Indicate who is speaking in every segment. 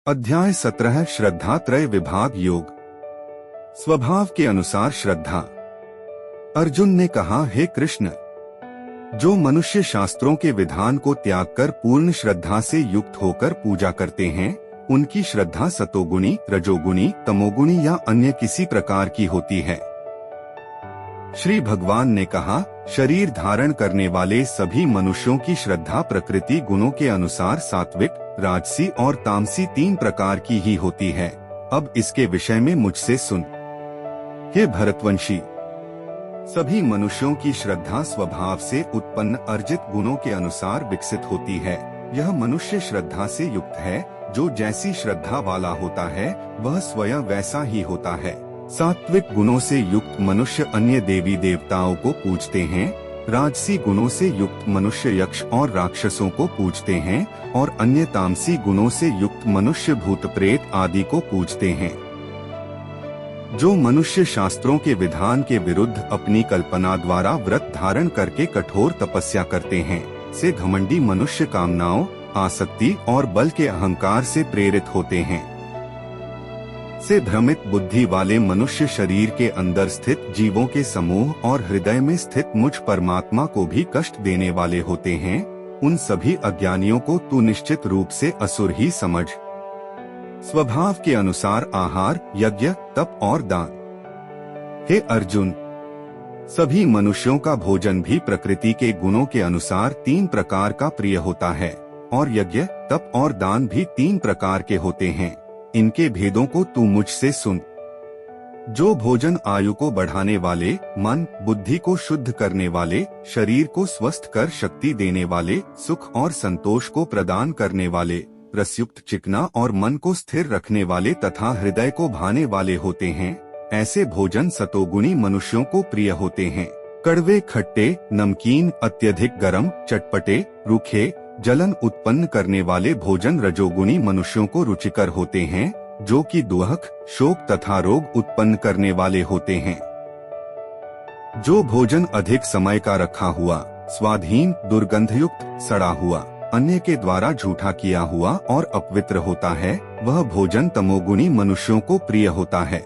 Speaker 1: अध्याय 17 श्रद्धा त्रय विभाग योग। स्वभाव के अनुसार श्रद्धा। अर्जुन ने कहा, हे कृष्ण, जो मनुष्य शास्त्रों के विधान को त्याग कर पूर्ण श्रद्धा से युक्त होकर पूजा करते हैं, उनकी श्रद्धा सतोगुणी, रजोगुणी, तमोगुणी या अन्य किसी प्रकार की होती है। श्री भगवान ने कहा, शरीर धारण करने वाले सभी मनुष्यों की श्रद्धा प्रकृति गुणों के अनुसार सात्विक, राजसी और तामसी 3 प्रकार की ही होती है। अब इसके विषय में मुझसे सुन। हे भरतवंशी, सभी मनुष्यों की श्रद्धा स्वभाव से उत्पन्न अर्जित गुणों के अनुसार विकसित होती है। यह मनुष्य श्रद्धा से युक्त है। जो जैसी श्रद्धा वाला होता है वह स्वयं वैसा ही होता है। सात्विक गुणों से युक्त मनुष्य अन्य देवी देवताओं को पूजते हैं। राजसी गुणों से युक्त मनुष्य यक्ष और राक्षसों को पूजते हैं और अन्य तामसी गुणों से युक्त मनुष्य भूत प्रेत आदि को पूजते हैं। जो मनुष्य शास्त्रों के विधान के विरुद्ध अपनी कल्पना द्वारा व्रत धारण करके कठोर तपस्या करते हैं, से घमंडी मनुष्य कामनाओं, आसक्ति और बल के अहंकार से प्रेरित होते हैं। से भ्रमित बुद्धि वाले मनुष्य शरीर के अंदर स्थित जीवों के समूह और हृदय में स्थित मुझ परमात्मा को भी कष्ट देने वाले होते हैं। उन सभी अज्ञानियों को तू निश्चित रूप से असुर ही समझ। स्वभाव के अनुसार आहार, यज्ञ, तप और दान। हे अर्जुन, सभी मनुष्यों का भोजन भी प्रकृति के गुणों के अनुसार 3 प्रकार का प्रिय होता है और यज्ञ, तप और दान भी 3 प्रकार के होते हैं। इनके भेदों को तू मुझसे सुन। जो भोजन आयु को बढ़ाने वाले, मन बुद्धि को शुद्ध करने वाले, शरीर को स्वस्थ कर शक्ति देने वाले, सुख और संतोष को प्रदान करने वाले, रसयुक्त चिकना और मन को स्थिर रखने वाले तथा हृदय को भाने वाले होते हैं, ऐसे भोजन सतोगुणी मनुष्यों को प्रिय होते हैं। कड़वे, खट्टे, नमकीन, अत्यधिक गर्म, चटपटे, रूखे, जलन उत्पन्न करने वाले भोजन रजोगुणी मनुष्यों को रुचिकर होते हैं, जो कि दुहक, शोक तथा रोग उत्पन्न करने वाले होते हैं। जो भोजन अधिक समय का रखा हुआ, स्वादहीन, दुर्गंधयुक्त, सड़ा हुआ, अन्य के द्वारा झूठा किया हुआ और अपवित्र होता है, वह भोजन तमोगुणी मनुष्यों को प्रिय होता है।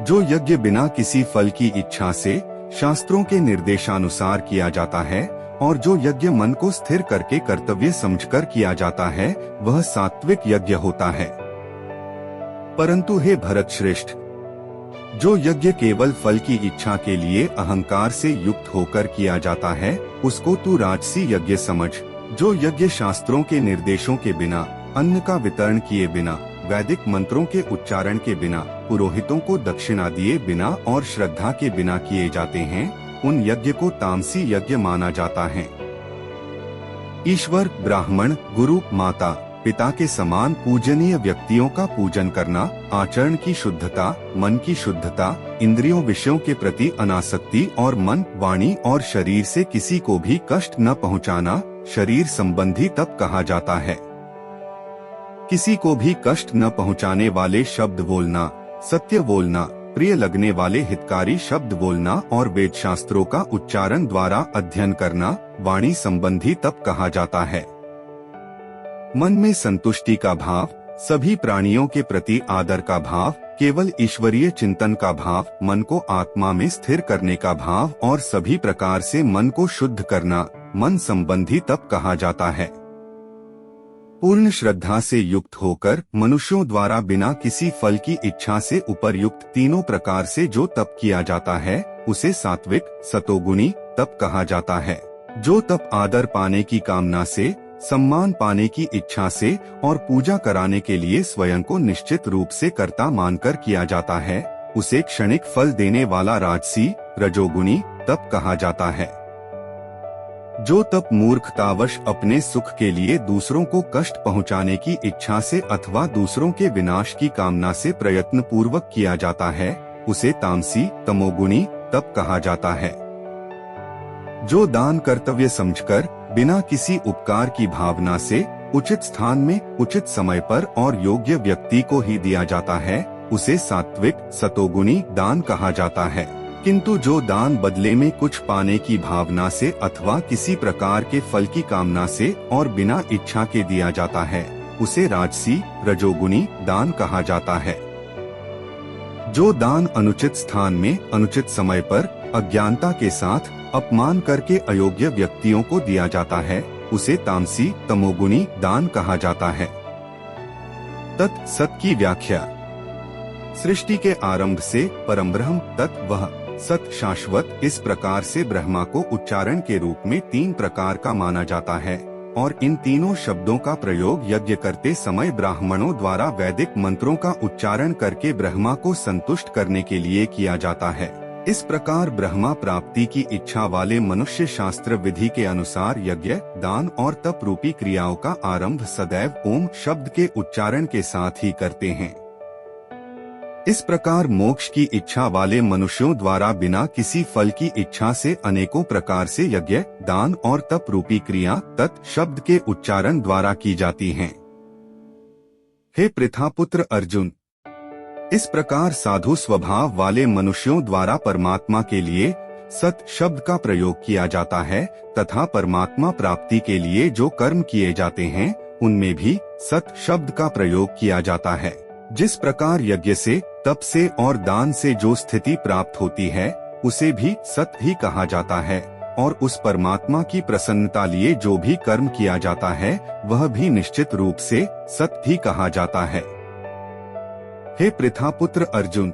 Speaker 1: जो यज्ञ बिना किसी फल की इच्छा से शास्त्रों के निर्देशानुसार किया जाता है और जो यज्ञ मन को स्थिर करके कर्तव्य समझकर किया जाता है, वह सात्विक यज्ञ होता है। परंतु हे भरत श्रेष्ठ, जो यज्ञ केवल फल की इच्छा के लिए अहंकार से युक्त होकर किया जाता है, उसको तू राजसी यज्ञ समझ। जो यज्ञ शास्त्रों के निर्देशों के बिना, अन्न का वितरण किए बिना, वैदिक मंत्रों के उच्चारण के बिना, पुरोहितों को दक्षिणा दिए बिना और श्रद्धा के बिना किए जाते हैं, उन यज्ञ को तामसी यज्ञ माना जाता है। ईश्वर, ब्राह्मण, गुरु, माता, पिता के समान पूजनीय व्यक्तियों का पूजन करना, आचरण की शुद्धता, मन की शुद्धता, इंद्रियों विषयों के प्रति अनासक्ति और मन, वाणी और शरीर से किसी को भी कष्ट न पहुंचाना शरीर संबंधी तप कहा जाता है। किसी को भी कष्ट न पहुंचाने वाले शब्द बोलना, सत्य बोलना, प्रिय लगने वाले हितकारी शब्द बोलना और वेद शास्त्रों का उच्चारण द्वारा अध्ययन करना वाणी संबंधी तप कहा जाता है। मन में संतुष्टि का भाव, सभी प्राणियों के प्रति आदर का भाव, केवल ईश्वरीय चिंतन का भाव, मन को आत्मा में स्थिर करने का भाव और सभी प्रकार से मन को शुद्ध करना मन संबंधी तप कहा जाता है। पूर्ण श्रद्धा से युक्त होकर मनुष्यों द्वारा बिना किसी फल की इच्छा से उपर्युक्त 3 प्रकार से जो तप किया जाता है, उसे सात्विक, सतोगुणी तप कहा जाता है। जो तप आदर पाने की कामना से, सम्मान पाने की इच्छा से और पूजा कराने के लिए स्वयं को निश्चित रूप से कर्ता मानकर किया जाता है, उसे क्षणिक फल देने वाला राजसी, रजोगुणी तप कहा जाता है। जो तप मूर्खतावश अपने सुख के लिए दूसरों को कष्ट पहुंचाने की इच्छा से अथवा दूसरों के विनाश की कामना से प्रयत्न पूर्वक किया जाता है, उसे तामसी, तमोगुणी तप कहा जाता है। जो दान कर्तव्य समझकर बिना किसी उपकार की भावना से उचित स्थान में, उचित समय पर और योग्य व्यक्ति को ही दिया जाता है, उसे सात्विक, सतोगुणी दान कहा जाता है। किंतु जो दान बदले में कुछ पाने की भावना से अथवा किसी प्रकार के फल की कामना से और बिना इच्छा के दिया जाता है, उसे राजसी रजोगुणी दान कहा जाता है। जो दान अनुचित स्थान में अनुचित समय पर अज्ञानता के साथ अपमान करके अयोग्य व्यक्तियों को दिया जाता है, उसे तामसी तमोगुणी दान कहा जाता है। तत् सत की व्याख्या। सृष्टि के आरंभ से परमब्रह्म तत् वह सत शाश्वत इस प्रकार से ब्रह्मा को उच्चारण के रूप में 3 प्रकार का माना जाता है और इन तीनों शब्दों का प्रयोग यज्ञ करते समय ब्राह्मणों द्वारा वैदिक मंत्रों का उच्चारण करके ब्रह्मा को संतुष्ट करने के लिए किया जाता है। इस प्रकार ब्रह्मा प्राप्ति की इच्छा वाले मनुष्य शास्त्र विधि के अनुसार यज्ञ, दान और तप रूपी क्रियाओं का आरंभ सदैव ओम शब्द के उच्चारण के साथ ही करते हैं। इस प्रकार मोक्ष की इच्छा वाले मनुष्यों द्वारा बिना किसी फल की इच्छा से अनेकों प्रकार से यज्ञ, दान और तप रूपी क्रिया तत् शब्द के उच्चारण द्वारा की जाती हैं। हे पृथापुत्र अर्जुन, इस प्रकार साधु स्वभाव वाले मनुष्यों द्वारा परमात्मा के लिए सत शब्द का प्रयोग किया जाता है तथा परमात्मा प्राप्ति के लिए जो कर्म किए जाते हैं उनमें भी सत शब्द का प्रयोग किया जाता है। जिस प्रकार यज्ञ से, तप से और दान से जो स्थिति प्राप्त होती है उसे भी सत ही कहा जाता है और उस परमात्मा की प्रसन्नता लिए जो भी कर्म किया जाता है वह भी निश्चित रूप से सत ही कहा जाता है। हे पृथापुत्र अर्जुन,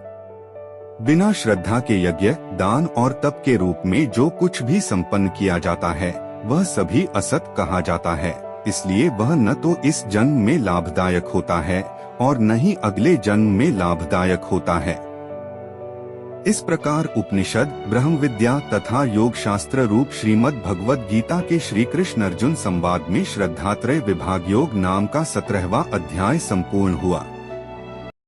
Speaker 1: बिना श्रद्धा के यज्ञ, दान और तप के रूप में जो कुछ भी संपन्न किया जाता है वह सभी असत कहा जाता है। इसलिए वह न तो इस जन्म में लाभदायक होता है और न ही अगले जन्म में लाभदायक होता है। इस प्रकार उपनिषद, ब्रह्म विद्या तथा योग शास्त्र रूप श्रीमद् भगवद गीता के श्री कृष्ण अर्जुन संवाद में श्रद्धात्रय विभाग योग नाम का 17वां अध्याय संपूर्ण हुआ।